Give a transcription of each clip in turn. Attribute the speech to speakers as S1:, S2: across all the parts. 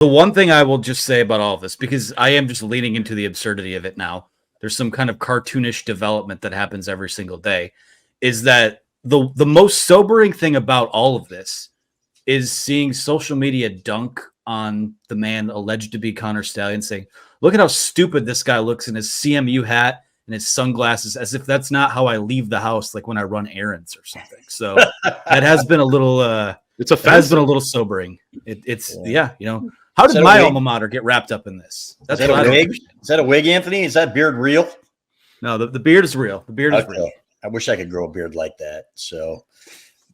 S1: The one thing I will just say about all of this, because I am just leaning into the absurdity of it now, there's some kind of cartoonish development that happens every single day, is that the most sobering thing about all of this is seeing social media dunk on the man alleged to be Connor Stallion, saying, look at how stupid this guy looks in his CMU hat and his sunglasses, as if that's not how I leave the house, like when I run errands or something. So that has been a little
S2: it's offensive.
S1: That has been a little sobering. It's how did my alma mater get wrapped up in this?
S3: That's what I don't understand. Is that a wig, Anthony? Is that beard real?
S1: No, the beard is real. The beard is real.
S3: I wish I could grow a beard like that. So,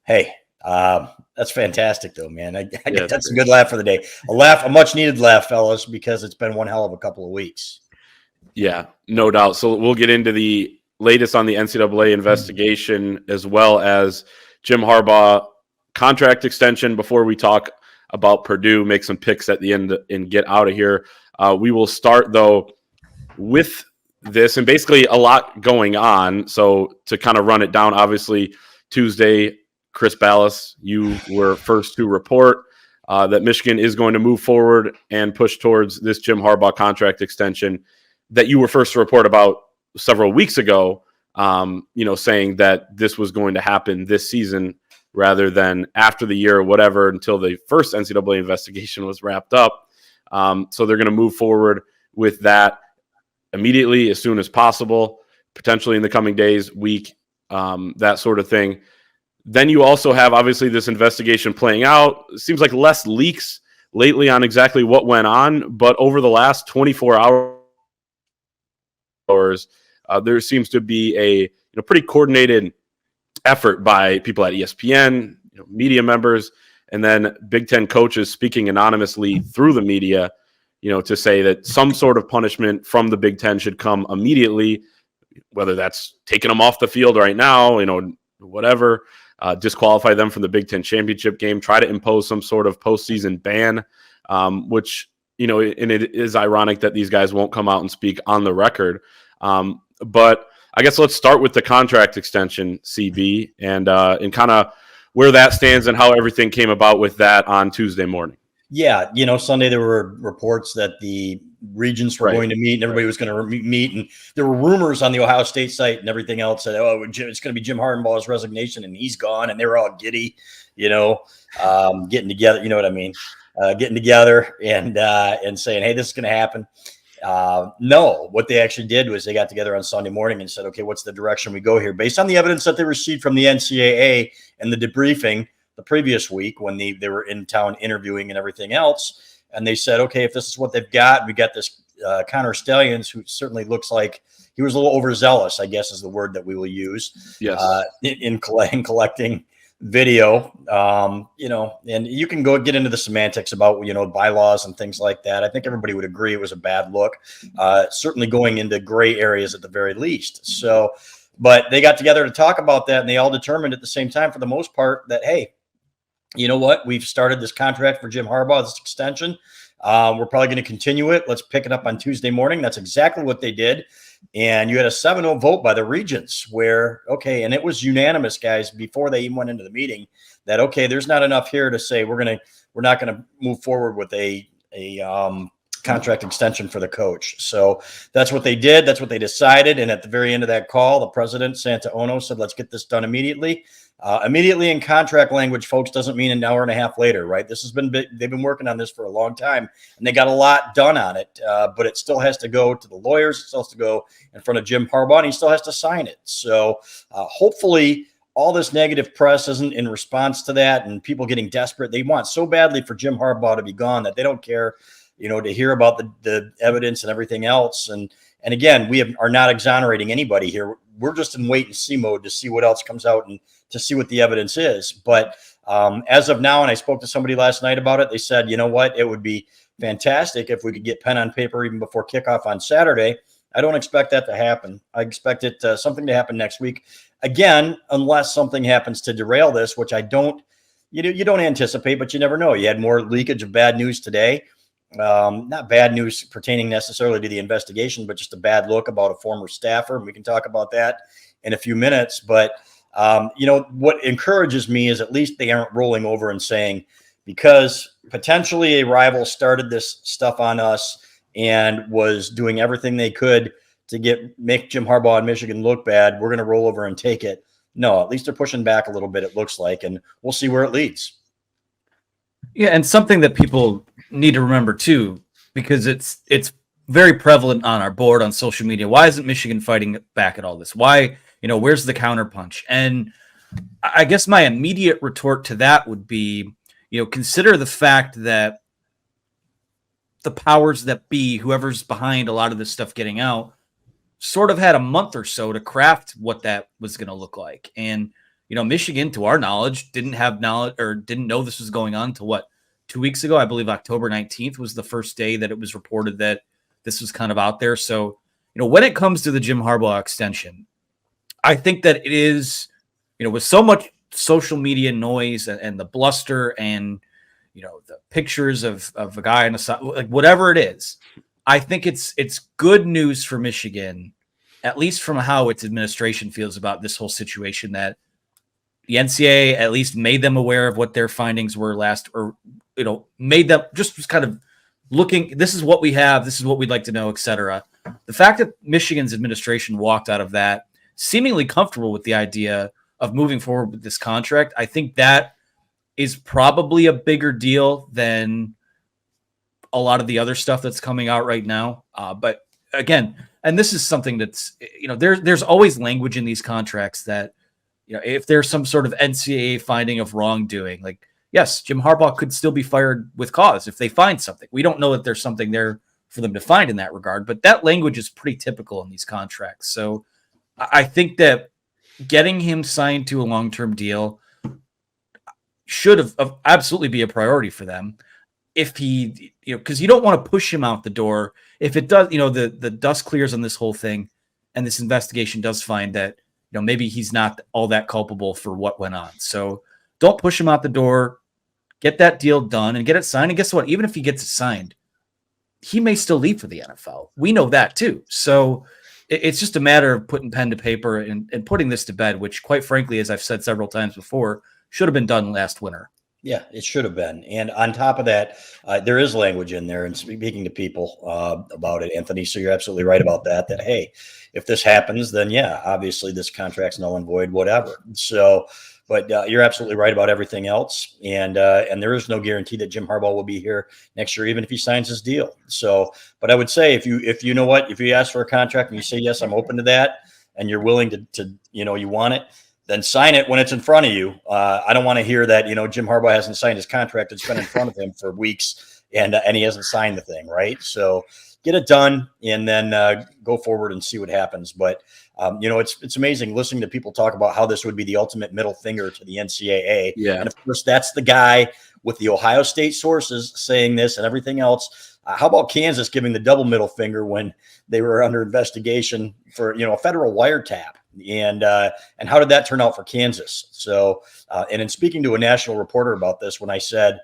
S3: hey, that's fantastic, though, man. That's a good laugh for the day. A much needed laugh, fellas, because it's been one hell of a couple of weeks.
S2: Yeah, no doubt. So we'll get into the latest on the NCAA investigation as well as Jim Harbaugh contract extension before we talk about Purdue, make some picks at the end and get out of here. We will start, though, with this and basically a lot going on. So to kind of run it down, obviously, Tuesday, Chris Ballas, you were first to report that Michigan is going to move forward and push towards this Jim Harbaugh contract extension that you were first to report about several weeks ago, saying that this was going to happen this season rather than after the year or whatever until the first NCAA investigation was wrapped up. So they're going to move forward with that immediately as soon as possible, potentially in the coming days, week, that sort of thing. Then you also have, obviously, this investigation playing out. It seems like less leaks lately on exactly what went on, but over the last 24 hours, there seems to be a pretty coordinated effort by people at ESPN, media members, and then Big Ten coaches speaking anonymously through the media, to say that some sort of punishment from the Big Ten should come immediately, whether that's taking them off the field right now, whatever, disqualify them from the Big Ten championship game, try to impose some sort of postseason ban, which, and it is ironic that these guys won't come out and speak on the record. But I guess let's start with the contract extension, CB, and kind of where that stands and how everything came about with that on Tuesday morning.
S3: Yeah, Sunday there were reports that the regents were going to meet and everybody was going to meet. And there were rumors on the Ohio State site and everything else that, it's going to be Jim Harbaugh's resignation and he's gone. And they were all giddy, getting together. You know what I mean? Getting together and saying, hey, this is going to happen. No, what they actually did was they got together on Sunday morning and said, okay, what's the direction we go here? Based on the evidence that they received from the NCAA and the debriefing the previous week when they were in town interviewing and everything else. And they said, okay, if this is what they've got, we got this Connor Stallions, who certainly looks like he was a little overzealous, I guess is the word that we will use, in collecting video, and you can go get into the semantics about, bylaws and things like that. I think everybody would agree it was a bad look, certainly going into gray areas at the very least. So, but they got together to talk about that and they all determined at the same time, for the most part, that, hey, you know what? We've started this contract for Jim Harbaugh, this extension. We're probably going to continue it. Let's pick it up on Tuesday morning. That's exactly what they did. And you had a 7-0 vote by the regents where, okay, and it was unanimous, guys, before they even went into the meeting, that, okay, there's not enough here to say we're not going to move forward with a contract extension for the coach. So that's what they did. That's what they decided. And at the very end of that call, the president, Santa Ono, said, let's get this done immediately. Immediately in contract language, folks, doesn't mean an hour and a half later, right? This has been they've been working on this for a long time and they got a lot done on it, but it still has to go to the lawyers. It still has to go in front of Jim Harbaugh and he still has to sign it. So hopefully all this negative press isn't in response to that and people getting desperate. They want so badly for Jim Harbaugh to be gone that they don't care, to hear about the evidence and everything else. And again, we are not exonerating anybody here. We're just in wait and see mode to see what else comes out and to see what the evidence is. But as of now, and I spoke to somebody last night about it, they said, you know what, it would be fantastic if we could get pen on paper even before kickoff on Saturday. I don't expect that to happen. I expect something to happen next week. Again, unless something happens to derail this, which I don't, you don't anticipate, but you never know. You had more leakage of bad news today. Not bad news pertaining necessarily to the investigation, but just a bad look about a former staffer. And we can talk about that in a few minutes. But, what encourages me is at least they aren't rolling over and saying, because potentially a rival started this stuff on us and was doing everything they could to make Jim Harbaugh and Michigan look bad, we're going to roll over and take it. No, at least they're pushing back a little bit, it looks like, and we'll see where it leads.
S1: Yeah, and something that people need to remember too, because it's very prevalent on our board on social media. Why isn't Michigan fighting back at all this? Why, where's the counterpunch? And I guess my immediate retort to that would be, consider the fact that the powers that be, whoever's behind a lot of this stuff getting out, sort of had a month or so to craft what that was going to look like. And, Michigan, to our knowledge, didn't have knowledge or didn't know this was going on until 2 weeks ago. I believe October 19th was the first day that it was reported that this was kind of out there. So, when it comes to the Jim Harbaugh extension, I think that it is, with so much social media noise and the bluster and, the pictures of a guy on the side, like whatever it is, I think it's good news for Michigan, at least from how its administration feels about this whole situation, that the NCAA at least made them aware of what their findings were made them just kind of looking, this is what we have, this is what we'd like to know, etc. The fact that Michigan's administration walked out of that seemingly comfortable with the idea of moving forward with this contract, I think that is probably a bigger deal than a lot of the other stuff that's coming out right now. But again, and this is something that's, there's always language in these contracts that, if there's some sort of NCAA finding of wrongdoing, like, yes, Jim Harbaugh could still be fired with cause if they find something. We don't know that there's something there for them to find in that regard, but that language is pretty typical in these contracts. So I think that getting him signed to a long-term deal should have absolutely be a priority for them. If he, because you don't want to push him out the door. If it does, the dust clears on this whole thing and this investigation does find that, maybe he's not all that culpable for what went on. So don't push him out the door, get that deal done and get it signed. And guess what? Even if he gets it signed, he may still leave for the NFL. We know that too. So it's just a matter of putting pen to paper and putting this to bed, which quite frankly, as I've said several times before, should have been done last winter.
S3: Yeah, it should have been. And on top of that, there is language in there and speaking to people about it, Anthony. So you're absolutely right about that, hey, if this happens, then yeah, obviously this contract's null and void, whatever. So, but you're absolutely right about everything else. And there is no guarantee that Jim Harbaugh will be here next year, even if he signs his deal. So, but I would say if you ask for a contract and you say, yes, I'm open to that, and you're willing to you want it, then sign it when it's in front of you. I don't want to hear that, Jim Harbaugh hasn't signed his contract. It's been in front of him for weeks and he hasn't signed the thing. Right. So get it done and then go forward and see what happens. But, it's amazing listening to people talk about how this would be the ultimate middle finger to the NCAA.
S2: Yeah.
S3: And of course, that's the guy with the Ohio State sources saying this and everything else. How about Kansas giving the double middle finger when they were under investigation for, a federal wiretap? And how did that turn out for Kansas? So, and in speaking to a national reporter about this, when I said,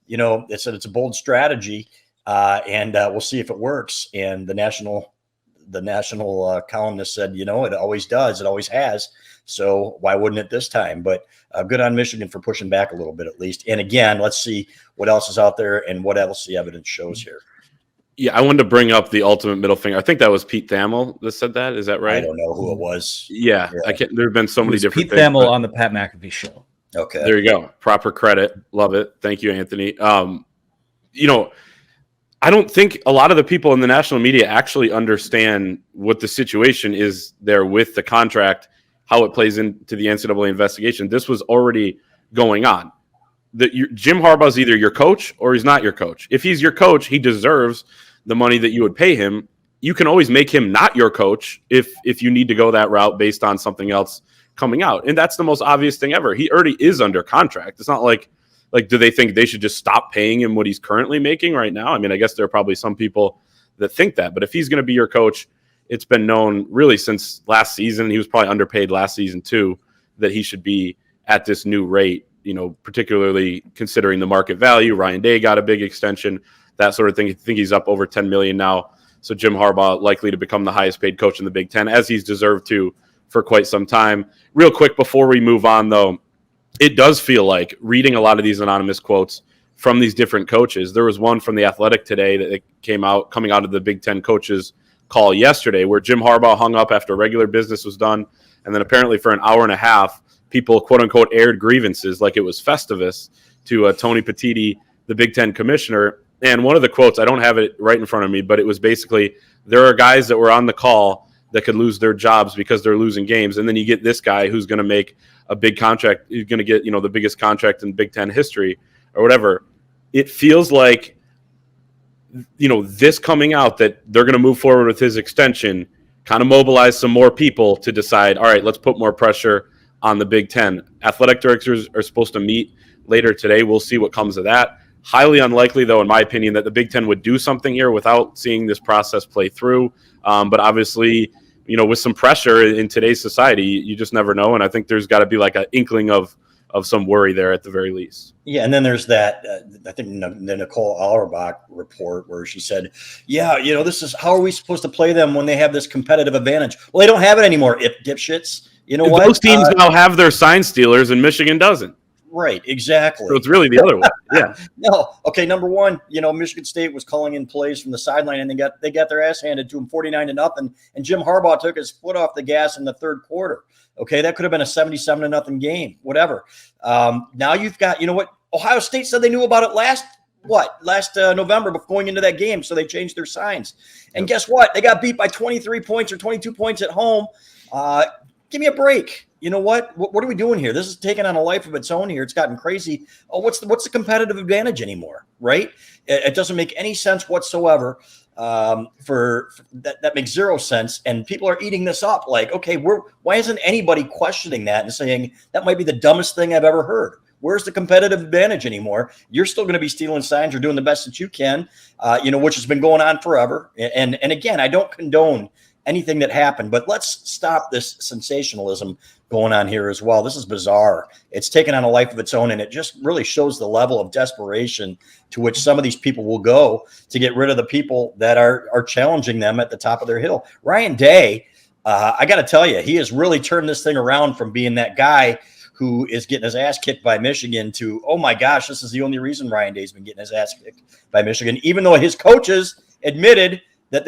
S3: it said it's a bold strategy, and we'll see if it works. And the national columnist said, it always does, it always has. So why wouldn't it this time? But good on Michigan for pushing back a little bit at least. And again, let's see what else is out there and what else the evidence shows here.
S2: Yeah, I wanted to bring up the ultimate middle finger. I think that was Pete Thamel that said that. Is that right?
S3: I don't know who it was.
S2: Yeah. I can't. There have been so many different
S1: Pete Thamel on the Pat McAfee show.
S3: Okay.
S2: There you go. Proper credit. Love it. Thank you, Anthony. I don't think a lot of the people in the national media actually understand what the situation is there with the contract, how it plays into the NCAA investigation. This was already going on. Jim Harbaugh is either your coach or he's not your coach. If he's your coach, he deserves the money that you would pay him. You can always make him not your coach if you need to go that route based on something else coming out. And that's the most obvious thing ever. He already is under contract. It's not like do they think they should just stop paying him what he's currently making right now? I mean, I guess there are probably some people that think that. But if he's going to be your coach, it's been known really since last season. He was probably underpaid last season too, that he should be at this new rate, particularly considering the market value. Ryan Day got a big extension, that sort of thing. I think he's up over $10 million now. So Jim Harbaugh likely to become the highest paid coach in the Big Ten, as he's deserved to for quite some time. Real quick before we move on, though, it does feel like reading a lot of these anonymous quotes from these different coaches. There was one from the Athletic today that coming out of the Big Ten coaches call yesterday, where Jim Harbaugh hung up after regular business was done, and then apparently for an hour and a half, people quote unquote aired grievances like it was Festivus to Tony Petitti, the Big Ten commissioner. And one of the quotes, I don't have it right in front of me, but it was basically, there are guys that were on the call that could lose their jobs because they're losing games. And then you get this guy who's going to make a big contract. He's going to get, the biggest contract in Big Ten history or whatever. It feels like, this coming out that they're going to move forward with his extension kind of mobilize some more people to decide, all right, let's put more pressure on the Big Ten. Athletic directors are supposed to meet later today. We'll see what comes of that. Highly unlikely, though, in my opinion, that the Big Ten would do something here without seeing this process play through. But obviously, with some pressure in today's society, you just never know. And I think there's got to be like an inkling of some worry there at the very least.
S3: Yeah, and then there's that, I think the Nicole Auerbach report where she said, yeah, this is, how are we supposed to play them when they have this competitive advantage? Well, they don't have it anymore, dipshits. You know what?
S2: Those teams now have their sign stealers and Michigan doesn't.
S3: Right, exactly.
S2: So it's really the other way. Yeah.
S3: No. Okay, number one, Michigan State was calling in plays from the sideline, and they got their ass handed to them 49-0, and Jim Harbaugh took his foot off the gas in the third quarter. Okay, that could have been a 77-0 game, whatever. Now you've got, Ohio State said they knew about it last November before going into that game, so they changed their signs. And guess what? They got beat by 23 points or 22 points at home. Give me a break. You know what? What are we doing here? This is taking on a life of its own here. It's gotten crazy. Oh, what's the competitive advantage anymore, right? It doesn't make any sense whatsoever. For that makes zero sense. And people are eating this up. Like, okay, why isn't anybody questioning that and saying that might be the dumbest thing I've ever heard? Where's the competitive advantage anymore? You're still going to be stealing signs. You're doing the best that you can, which has been going on forever. And again, I don't condone anything that happened, but let's stop this sensationalism going on here as well. This is bizarre. It's taken on a life of its own, and it just really shows the level of desperation to which some of these people will go to get rid of the people that are challenging them at the top of their hill. Ryan Day, I got to tell you, he has really turned this thing around from being that guy who is getting his ass kicked by Michigan to, oh my gosh, this is the only reason Ryan Day's been getting his ass kicked by Michigan, even though his coaches admitted that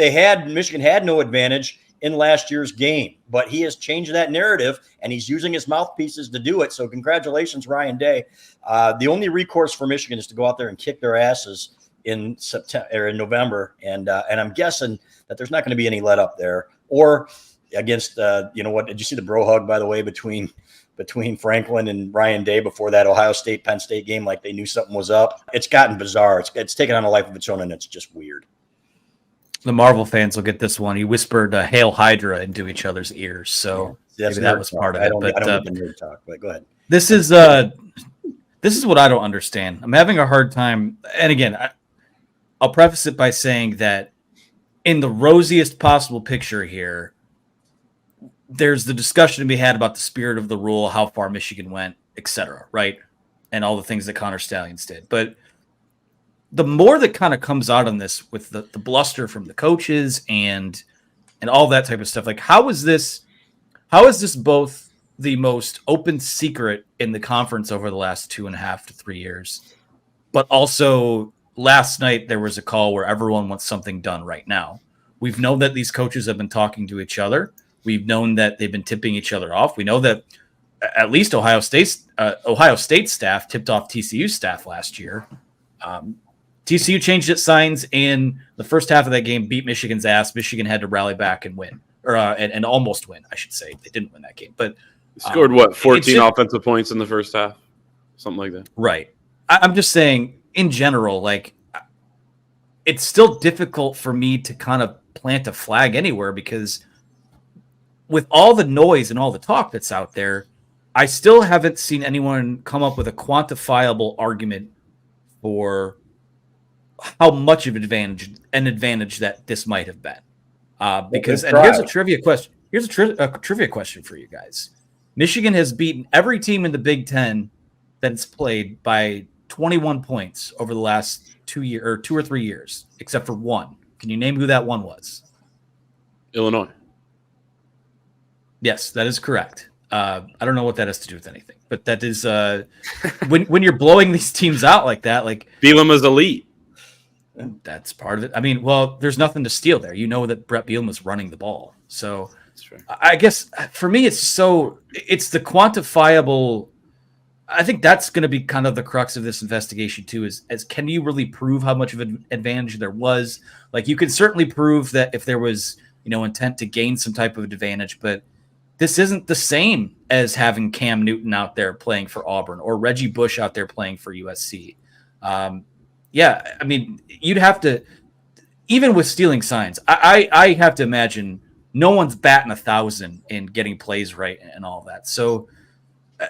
S3: Michigan had no advantage in last year's game. But he has changed that narrative, and he's using his mouthpieces to do it. So congratulations, Ryan Day. The only recourse for Michigan is to go out there and kick their asses in September or in November, and I'm guessing that there's not going to be any let up there. Or against, did you see the bro hug, by the way, between Franklin and Ryan Day before that Ohio State-Penn State game, like they knew something was up? It's gotten bizarre. It's taken on a life of its own, and it's just weird.
S1: The Marvel fans will get this one. He whispered "Hail Hydra" into each other's ears, so maybe that was part of it.
S3: I don't get the nerd talk, but go ahead.
S1: This is what I don't understand. I'm having a hard time, and again, I'll preface it by saying that in the rosiest possible picture here, there's the discussion to be had about the spirit of the rule, how far Michigan went, etc., right, and all the things that Connor Stallions did, but the more that kind of comes out on this with the bluster from the coaches and all that type of stuff, like how is this both the most open secret in the conference over the last 2.5 to 3 years, but also last night there was a call where everyone wants something done right now. We've known that these coaches have been talking to each other. We've known that they've been tipping each other off. We know that at least Ohio State staff tipped off TCU staff last year. TCU changed its signs in the first half of that game, beat Michigan's ass. Michigan had to rally back and win, or and almost win, I should say. They didn't win that game, but
S2: scored 14 offensive points in the first half, something like that.
S1: Right. I'm just saying, in general, like it's still difficult for me to kind of plant a flag anywhere because with all the noise and all the talk that's out there, I still haven't seen anyone come up with a quantifiable argument for how much of an advantage that this might have been. Because and here's a trivia question. Here's a trivia question for you guys. Michigan has beaten every team in the Big Ten that it's played by 21 points over the last 2 or 3 years, except for one. Can you name who that one was?
S2: Illinois.
S1: Yes, that is correct. I don't know what that has to do with anything, but that is when you're blowing these teams out like that, like
S2: Bielema's elite.
S1: That's part of it. I mean, well, there's nothing to steal there. You know that Brett Bielema's running the ball. So I guess for me, it's the quantifiable. I think that's going to be kind of the crux of this investigation too, is can you really prove how much of an advantage there was? Like you can certainly prove that if there was, intent to gain some type of advantage, but this isn't the same as having Cam Newton out there playing for Auburn or Reggie Bush out there playing for USC. Yeah, I mean, you'd have to, even with stealing signs, I have to imagine no one's batting 1,000 in getting plays right and all that. So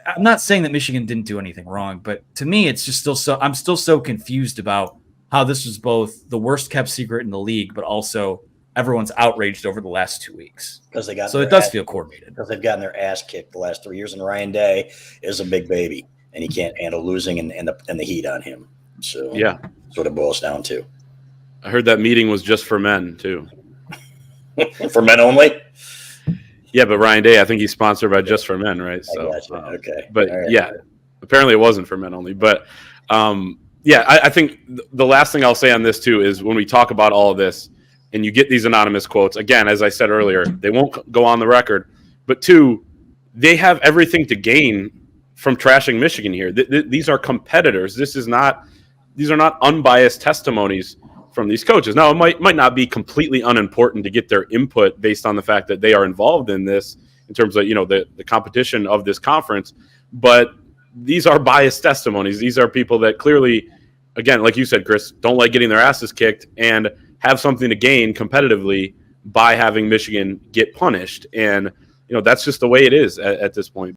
S1: I'm not saying that Michigan didn't do anything wrong, but to me, it's just I'm still so confused about how this was both the worst kept secret in the league, but also everyone's outraged over the last 2 weeks.
S3: Because
S1: it does feel coordinated.
S3: Because they've gotten their ass kicked the last 3 years, and Ryan Day is a big baby, and he can't handle losing and the heat on him. So
S2: yeah,
S3: that's what it boils down to.
S2: I heard that meeting was just for men too.
S3: For men only?
S2: Yeah, but Ryan Day, I think he's sponsored by Just for Men, right? So
S3: okay.
S2: But
S3: right.
S2: Yeah, apparently it wasn't for men only. But I think the last thing I'll say on this too is when we talk about all of this and you get these anonymous quotes, again, as I said earlier, they won't go on the record. But two, they have everything to gain from trashing Michigan here. These are competitors. These are not unbiased testimonies from these coaches. Now, it might not be completely unimportant to get their input based on the fact that they are involved in this in terms of, the competition of this conference. But these are biased testimonies. These are people that clearly, again, like you said, Chris, don't like getting their asses kicked and have something to gain competitively by having Michigan get punished. And, that's just the way it is at this point.